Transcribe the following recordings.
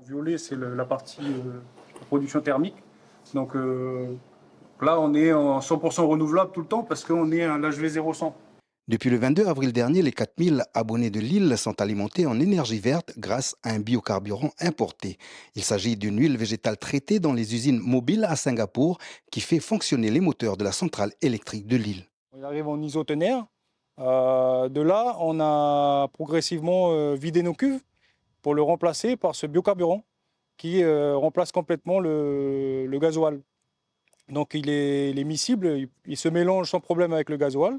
violet, c'est la partie production thermique. Donc là, on est en 100% renouvelable tout le temps parce qu'on est à l'HV0100. Depuis le 22 avril dernier, les 4000 abonnés de Lille sont alimentés en énergie verte grâce à un biocarburant importé. Il s'agit d'une huile végétale traitée dans les usines mobiles à Singapour qui fait fonctionner les moteurs de la centrale électrique de Lille. On arrive en isoténaire. De là, on a progressivement vidé nos cuves pour le remplacer par ce biocarburant qui remplace complètement le gasoil. Donc il est miscible, il se mélange sans problème avec le gasoil.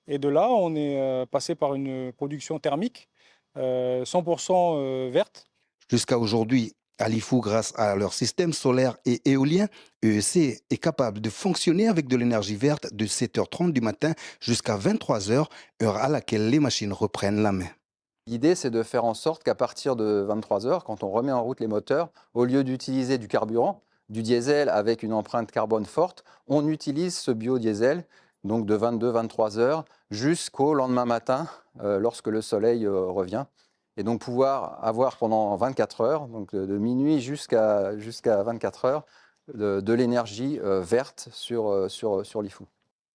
Et de là, on est passé par une production thermique 100% verte. Jusqu'à aujourd'hui, à Lifou, grâce à leur système solaire et éolien, EEC est capable de fonctionner avec de l'énergie verte de 7h30 du matin jusqu'à 23h, heure à laquelle les machines reprennent la main. L'idée, c'est de faire en sorte qu'à partir de 23h, quand on remet en route les moteurs, au lieu d'utiliser du carburant, du diesel avec une empreinte carbone forte, on utilise ce biodiesel, donc de 22-23 heures jusqu'au lendemain matin, lorsque le soleil revient. Et donc pouvoir avoir pendant 24 heures, donc de minuit jusqu'à 24 heures, de l'énergie verte sur Lifou.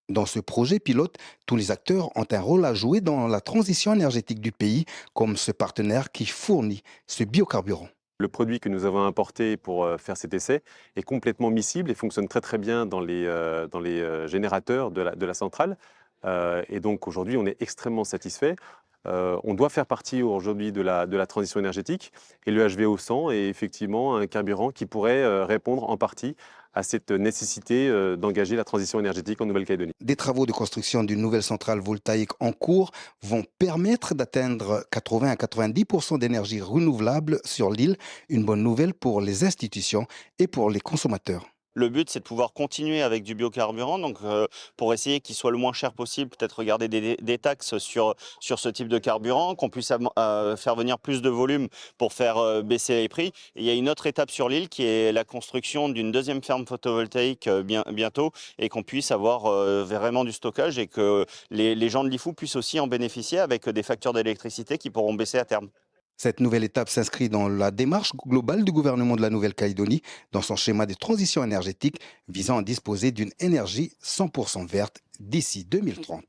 Dans ce projet pilote, tous les acteurs ont un rôle à jouer dans la transition énergétique du pays, comme ce partenaire qui fournit ce biocarburant. Le produit que nous avons importé pour faire cet essai est complètement miscible et fonctionne très très bien dans les générateurs de la centrale. Et donc aujourd'hui, on est extrêmement satisfait. On doit faire partie aujourd'hui de la transition énergétique et le HVO100 est effectivement un carburant qui pourrait répondre en partie à cette nécessité d'engager la transition énergétique en Nouvelle-Calédonie. Des travaux de construction d'une nouvelle centrale voltaïque en cours vont permettre d'atteindre 80 à 90% d'énergie renouvelable sur l'île, une bonne nouvelle pour les institutions et pour les consommateurs. Le but, c'est de pouvoir continuer avec du biocarburant, donc pour essayer qu'il soit le moins cher possible, peut-être regarder des taxes sur ce type de carburant, qu'on puisse faire venir plus de volume pour faire baisser les prix. Et il y a une autre étape sur l'île qui est la construction d'une deuxième ferme photovoltaïque bientôt et qu'on puisse avoir vraiment du stockage et que les gens de Lifou puissent aussi en bénéficier avec des factures d'électricité qui pourront baisser à terme. Cette nouvelle étape s'inscrit dans la démarche globale du gouvernement de la Nouvelle-Calédonie dans son schéma de transition énergétique visant à disposer d'une énergie 100% verte d'ici 2030.